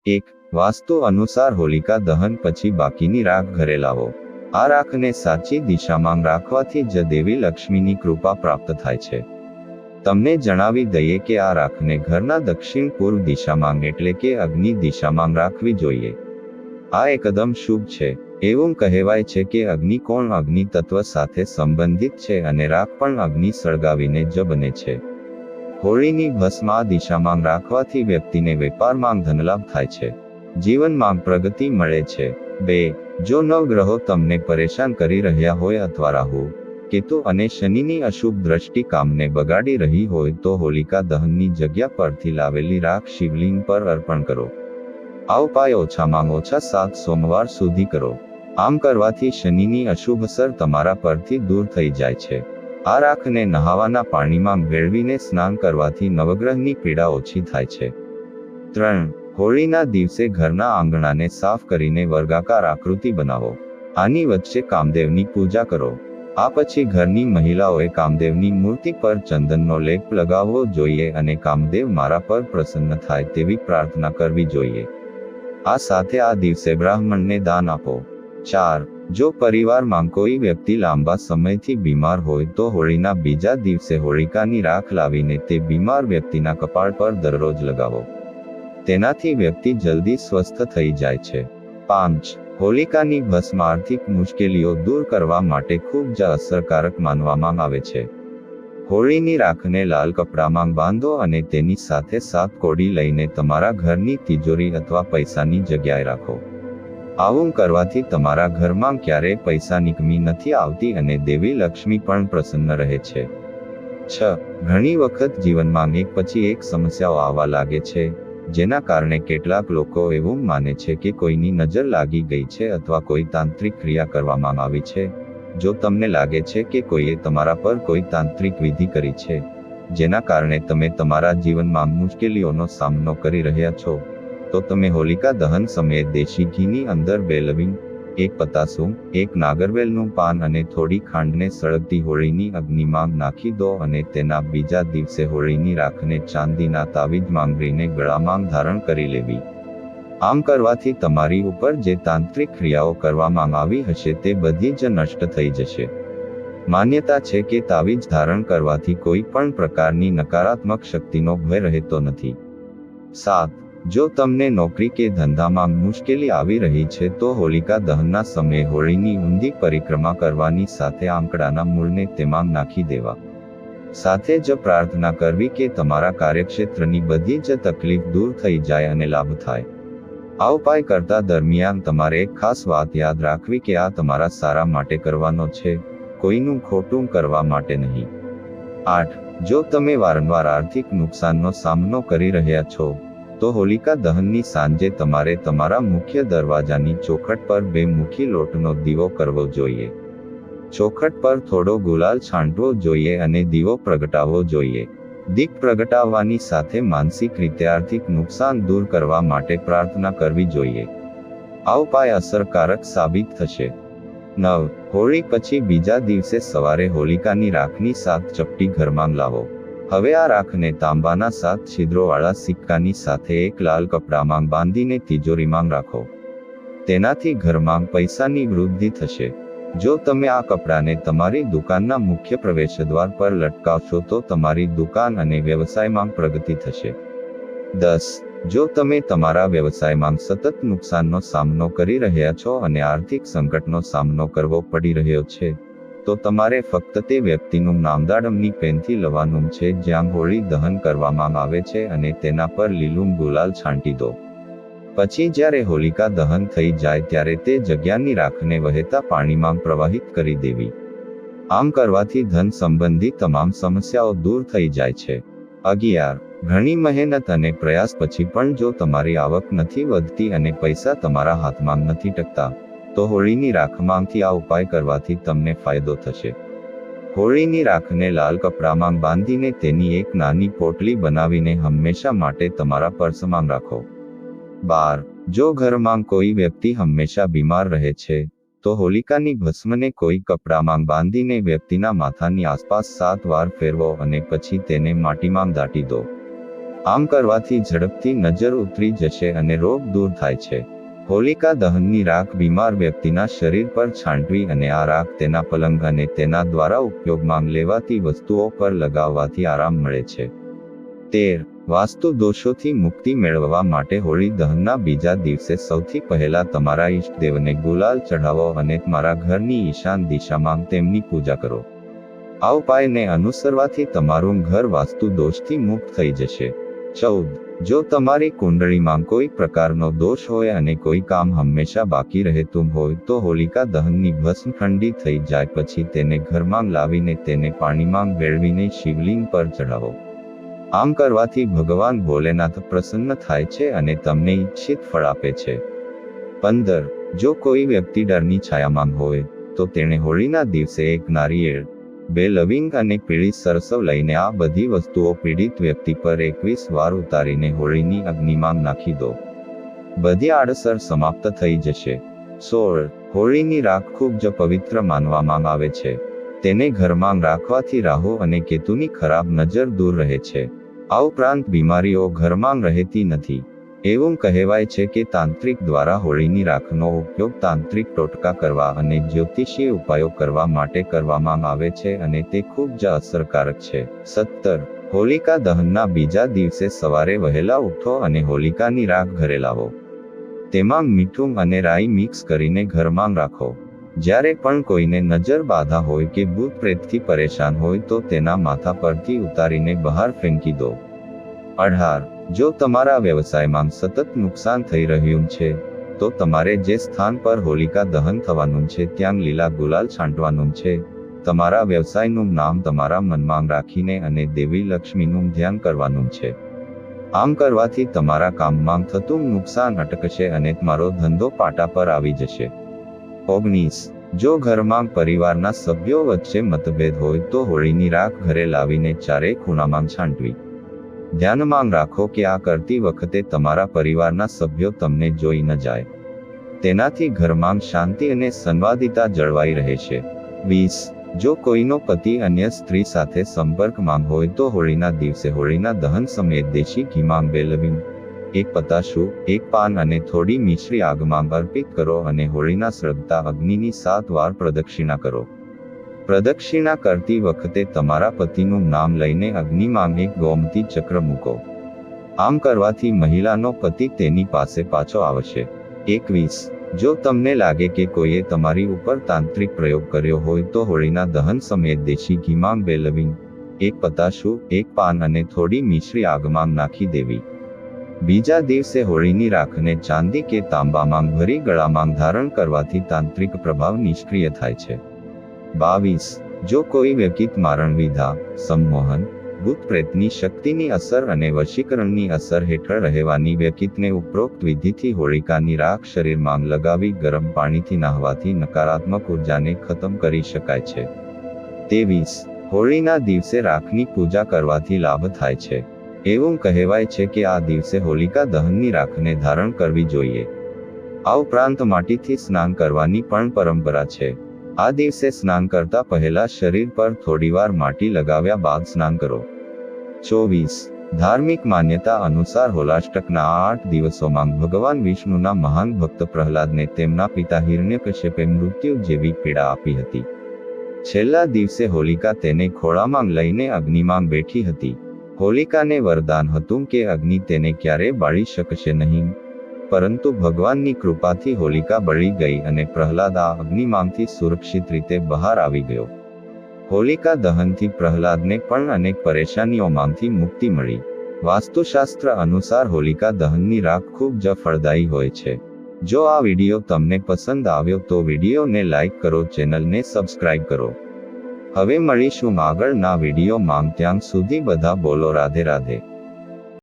1. વાસ્તુ અનુસાર હોલિકા દહન પછી બાકીની રાખ ઘરે લાવો. આ રાખને સાચી દિશામાં રાખવાથી જ દેવી લક્ષ્મીની કૃપા પ્રાપ્ત થાય છે. તમને જણાવી દઈએ કે આ રાખને ઘરના દક્ષિણ પૂર્વ દિશામાં એટલે કે અગ્નિ દિશામાં રાખવી જોઈએ. આ એકદમ શુભ છે. એવું કહેવાય છે કે અગ્નિકોણ અગ્નિ તત્વ સાથે સંબંધિત છે અને રાખ પણ અગ્નિ સળગાવીને જ બને છે. હોળીની ભસ્મ આ દિશામાં રાખવાથી વ્યક્તિને વેપારમાં ધનલાભ થાય છે. જીવનમાં પ્રગતિ મળે છે. 2. જો નવગ્રહો તમને પરેશાન કરી રહ્યા હોય અથવા રાહુ, કેતુ અને શનિની અશુભ દ્રષ્ટિ કામને બગાડી રહી હોય તો હોલિકા દહનની જગ્યા પરથી લાવેલી રાખ શિવલિંગ પર અર્પણ કરો. આ ઉપાય ઓછામાં ઓછા 7 સોમવાર સુધી કરો. આમ કરવાથી શનિની અશુભ અસર તમારા પરથી દૂર થઈ જાય છે. આ રાખને નહાવાના પાણીમાં ભેળવીને સ્નાન કરવાથી નવગ્રહની પીડા ઓછી થાય છે. 3. હોળીના દિવસે ઘરના આંગણાને સાફ કરીને વર્ગાકાર આકૃતિ બનાવો. આની વચ્ચે કામદેવની પૂજા કરો. આ પછી ઘરની મહિલાઓએ કામદેવની મૂર્તિ પર ચંદનનો લેપ લગાવવો જોઈએ અને કામદેવ મારા પર પ્રસન્ન થાય તેવી પ્રાર્થના કરવી જોઈએ. આ સાથે આ દિવસે બ્રાહ્મણને દાન આપો. 4. જો પરિવારમાં કોઈ વ્યક્તિ લાંબા સમયથી બીમાર હોય તો હોળીના બીજા દિવસે હોળિકાની રાખ લાવીને તે બીમાર વ્યક્તિના કપાળ પર દરરોજ લગાવો. તેનાથી વ્યક્તિ જલ્દી સ્વસ્થ થઈ જાય છે. 5. હોલિકાની ભસ્મ આર્થિક મુશ્કેલીઓ દૂર કરવા માટે ખૂબ જ અસરકારક માનવામાં આવે છે. હોળીની રાખને લાલ કપડામાં બાંધો અને તેની સાથે 7 કોડી લઈને તમારા ઘરની તિજોરી અથવા પૈસાની જગ્યાએ રાખો. આવું કરવાથી તમારા ઘરમાં ક્યારેય પૈસાની કમી નથી આવતી અને દેવી લક્ષ્મી પણ પ્રસન્ન રહે છે. 6. ઘણી વખત જીવનમાં એક પછી એક સમસ્યાઓ આવવા લાગે છે, જેના કારણે કેટલાક લોકો એવું માને છે કે કોઈની નજર લાગી ગઈ છે અથવા કોઈ તાંત્રિક ક્રિયા કરવામાં આવી છે. જો તમને લાગે છે કે કોઈએ તમારા પર કોઈ તાંત્રિક વિધિ કરી છે, જેના કારણે તમે તમારા જીવનમાં મુશ્કેલીઓનો સામનો કરી રહ્યા છો, તો તમે હોલિકા દહન સમયે દેશી ઘીની અંદર 2 લવિંગ, 1 પતાસું, 1 નાગરવેલનું પાન અને થોડી ખાંડને સળગતી હોળીની અગ્નિમાં નાખી દો અને તેના બીજા દિવસે હોળીની રાખને ચાંદીના તાવીજ માંગરીને ગળામાં ધારણ કરી લેવી. આમ કરવાથી તમારી ઉપર જે તાંત્રિક ક્રિયાઓ કરવામાં આવી હશે તે બધી જ નષ્ટ થઈ જશે. માન્યતા છે કે તાવીજ ધારણ કરવાથી કોઈ પણ પ્રકારની નકારાત્મક શક્તિનો ભય રહેતો નથી. 7. જો તમને નોકરી કે ધંધામાં મુશ્કેલી આવી રહી છે તો હોલિકા દહનના સમયે હોળીની ઊંધી પરિક્રમા કરવાની સાથે આંકડાના મૂળને તેમાં નાખી દેવા. સાથે જ પ્રાર્થના કરવી કે તમારા કાર્યક્ષેત્રની બધી જ તકલીફ દૂર થઈ જાય અને લાભ થાય. આ ઉપાય કરતા દરમિયાન તમારે એક ખાસ વાત યાદ રાખવી કે આ તમારા સારા માટે કરવાનો છે, કોઈનું ખોટું કરવા માટે નહીં. 8. જો તમે વારંવાર આર્થિક નુકસાનનો સામનો કરી રહ્યા છો તો હોલિકા દહનની સાંજે તમારે તમારા મુખ્ય દરવાજાની ચોખટ પર 2 મુખી લોટનો દીવો કરવો જોઈએ. ચોખટ પર થોડો ગુલાલ છાંટવો જોઈએ અને દીવો પ્રગટાવવો જોઈએ. દીપ પ્રગટાવવાની સાથે માનસિક રીતે આર્થિક નુકસાન દૂર કરવા માટે પ્રાર્થના કરવી જોઈએ. આ ઉપાય અસરકારક સાબિત થશે. 9. હોળી પછી બીજા દિવસે સવારે હોલિકાની રાખની 7 ચપટી ઘરમાં લાવો. હવે આ રાખને તાંબાના 7 છિદ્રોવાળા સિક્કાની સાથે એક લાલ કપડામાં બાંધીને તિજોરીમાં રાખો. તેનાથી ઘરમાં પૈસાની વૃદ્ધિ થશે. જો તમે આ કપડાને તમારી દુકાનના મુખ્ય પ્રવેશદ્વાર પર લટકાવશો તો તમારી દુકાન અને વ્યવસાયમાં પ્રગતિ થશે. 10. જો તમે તમારા વ્યવસાયમાં સતત નુકસાનનો સામનો કરી રહ્યા છો અને આર્થિક સંકટનો સામનો કરવો પડી રહ્યો છે, તો તમારે ફક્ત તે વ્યક્તિનું નામ દાડમની પેનથી લવાનું છે જ્યાં હોળી દહન કરવામાં આવે છે અને તેના પર લીલું ગુલાલ છાંટી દો. પછી જ્યારે હોલિકા દહન થઈ જાય ત્યારે તે જગ્યાની રાખને વહેતા પાણીમાં પ્રવાહિત કરી દેવી. આમ કરવાથી ધન સંબંધી તમામ સમસ્યાઓ દૂર થઈ જાય છે. 11. ઘણી મહેનત અને પ્રયાસ પછી પણ જો તમારી આવક નથી વધતી અને પૈસા તમારા હાથમાં નથી ટકતા, તો હોળીની રાખમાંથી આ ઉપાય કરવાથી તમને ફાયદો થશે. હોળીની રાખને લાલ કપડામાં બાંધીને તેની એક નાની પોટલી બનાવીને હંમેશા માટે તમારા પર્સમાં રાખો. 12. જો ઘરમાં કોઈ વ્યક્તિ હંમેશા બીમાર રહે છે, તો હોલિકાની ભસ્મને કોઈ કપડામાં બાંધીને વ્યક્તિના માથાની આસપાસ 7 વાર ફેરવો અને પછી તેને માટીમાં દાટી દો. આમ કરવાથી ઝડપથી નજર ઉતરી જશે અને રોગ દૂર થાય છે. હોલિકા દહનની રાખ બીમાર વ્યક્તિના શરીર પર છાંટવી અને આ રાખ તેના પલંગ અને તેના દ્વારા ઉપયોગમાં લેવાતી વસ્તુઓ પર લગાવવાથી આરામ મળે છે. 13. વાસ્તુ દોષોથી મુક્તિ મેળવવા માટે હોળી દહનના બીજા દિવસે સૌથી પહેલા તમારા ઈષ્ટદેવને ગુલાલ ચઢાવો અને તમારા ઘરની ઈશાન દિશામાં તેમની પૂજા કરો. આ ઉપાયને અનુસરવાથી તમારું ઘર વાસ્તુ દોષથી મુક્ત થઈ જશે. 14. જો તમારી કુંડળીમાં કોઈ પ્રકારનો દોષ હોય અને કોઈ કામ હંમેશા બાકી રહેતું હોય તો હોલિકા દહનની ભસ્મ ઠંડી થઈ જાય પછી તેને ઘરમાં લાવીને તેને પાણીમાં વેળવીને શિવલિંગ પર ચઢાવો. આમ કરવાથી ભગવાન ભોલેનાથ પ્રસન્ન થાય છે અને તમને ઈચ્છિત ફળ આપે છે. 15. જો કોઈ વ્યક્તિ ડરની છાયામાં હોય તો તેણે હોળીના દિવસે એક નારિયેળ, 2 લવિંગ અને પીળી સરસવ લઈને આ બધી વસ્તુઓ પીડિત વ્યક્તિ પર 21 વાર ઉતારીને હોળીની અગ્નિમાં નાખી દો. બધી આડઅસર સમાપ્ત થઈ જશે. 16. હોળીની રાખ ખૂબ જ પવિત્ર માનવામાં આવે છે. તેને ઘરમાં રાખવાથી રાહુ અને કેતુની ખરાબ નજર દૂર રહે છે. આ ઉપરાંત બીમારીઓ ઘરમાં રહેતી નથી. એવું કહેવાય છે કે તાંત્રિક દ્વારા હોળીની રાખનો ઉપયોગ તાંત્રિક ટોટકા કરવા અને જ્યોતિષીય ઉપાયો કરવા માટે કરવામાં આવે છે અને તે ખૂબ જ અસરકારક છે. 17. હોલિકા દહનના બીજા દિવસે સવારે વહેલા ઉઠો અને હોલિકાની રાખ ઘરે લાવો. તેમાં મીઠું અને રાઈ મિક્સ કરીને ઘરમાં રાખો. જ્યારે પણ કોઈને નજર બાધા હોય કે ભૂત પ્રેતથી પરેશાન હોય તો તેના માથા પરથી ઉતારીને બહાર ફેંકી દો. 18. જો તમારા વ્યવસાયમાં સતત નુકસાન થઈ રહ્યું છે તો તમારે જે સ્થાન પર હોલિકા દહન થવાનું છે ત્યાં લીલા ગુલાલ છાંટવાનું છે. તમારા વ્યવસાયનું નામ તમારા મનમાં રાખીને અને દેવી લક્ષ્મીનું ધ્યાન કરવાનું છે. આમ કરવાથી તમારા કામમાં થતું નુકસાન અટકશે અને તમારો ધંધો પાટા પર આવી જશે. 19. જો ઘરમાં પરિવારના સભ્યો વચ્ચે મતભેદ હોય તો હોળીની રાખ ઘરે લાવીને ચારે ખૂણામાં છાંટવી. ધ્યાનમાં રાખો કે આ કરતી વખતે તમારા પરિવારના સભ્યો તમને જોઈ ન જાય. તેનાથી ઘરમાં શાંતિ અને સંવાદિતા જળવાઈ રહેશે. 20. જો કોઈનો પતિ અન્ય સ્ત્રી સાથે સંપર્કમાં હોય તો હોળીના દિવસે હોળીના દહન સમયે દેશી ઘીમાં 2 લવિંગ, 1 પતાશુ, 1 પાન અને થોડી મિશ્રી આગમાં અર્પિત કરો અને હોળીના સળગતા અગ્નિની 7 વાર પ્રદક્ષિણા કરો. પ્રદક્ષિણા કરતી વખતે તમારા પતિનું નામ લઈને અગ્નિમાં એક ગોમતી ચક્ર મૂકો. આમ કરવાથી મહિલાનો પતિ તેની પાસે પાછો આવશે. 21. જો તમને લાગે કે કોઈએ તમારી ઉપર તાંત્રિક પ્રયોગ કર્યો હોય તો હોળીના દહન સમયે દેશી ઘીમાં 2 લવિંગ, 1 પતાશુ, 1 પાન અને થોડી મિશ્રી આગમાં નાખી દેવી. બીજા દિવસે હોળીની રાખને ચાંદી કે તાંબામાં ભરી ગળામાં ધારણ કરવાથી તાંત્રિક પ્રભાવ નિષ્ક્રિય થાય છે. 22. જો કોઈ વ્યક્તિ મારણ વિધા, સંમોહન, ભૂત પ્રેતની શક્તિની અસર અને વશીકરણની અસર હેઠળ રહેવાની વ્યક્તિને ઉપરોક્ત વિધિથી હોળિકાની રાખ શરીરમાં લગાવી ગરમ પાણીથી નહાવાથી નકારાત્મક ઉર્જાને ખતમ કરી શકાય છે. 23. હોળીના દિવસે રાખની પૂજા કરવાથી લાભ થાય છે. એવું કહેવાય છે કે આ દિવસે હોલિકા દહનની રાખને ધારણ કરવી જોઈએ. આ ઉપરાંત માટીથી સ્નાન કરવાની પણ પરંપરા છે. આ દિવસે સ્નાન કરતા પહેલા શરીર પર થોડીવાર માટી લગાવ્યા બાદ સ્નાન કરો. 24. ધાર્મિક માન્યતા અનુસાર હોલાષ્ટકના આ 8 દિવસોમાં ભગવાન વિષ્ણુના મહાન ભક્ત પ્રહલાદને તેમના પિતા હિરણ્યકશ્યપે મૃત્યુ જેવી પીડા આપી હતી. છેલ્લા દિવસે હોલિકા તેને ખોળામાં લઈને અગ્નિમાં બેઠી હતી. હોલિકાને વરદાન હતું કે અગ્નિ તેને ક્યારેય બાળી શકશે નહીં, પરંતુ ભગવાનની કૃપાથી હોલિકા બળી ગઈ અને પ્રહલાદ આ અગ્નિમાંથી સુરક્ષિત રીતે બહાર આવી ગયો. હોલિકા દહનથી પ્રહલાદને પણ અનેક પરેશાનીઓમાંથી મુક્તિ મળી. વાસ્તુશાસ્ત્ર અનુસાર હોલિકા દહનની રાખ ખૂબ જ ફળદાયી હોય છે. જો આ વિડીયો તમને પસંદ આવ્યો તો વિડીયોને લાઈક કરો, ચેનલને સબસ્ક્રાઇબ કરો. હવે મળીશું આગળના વિડીયોમાં. ત્યાં સુધી બધા બોલો રાધે રાધે.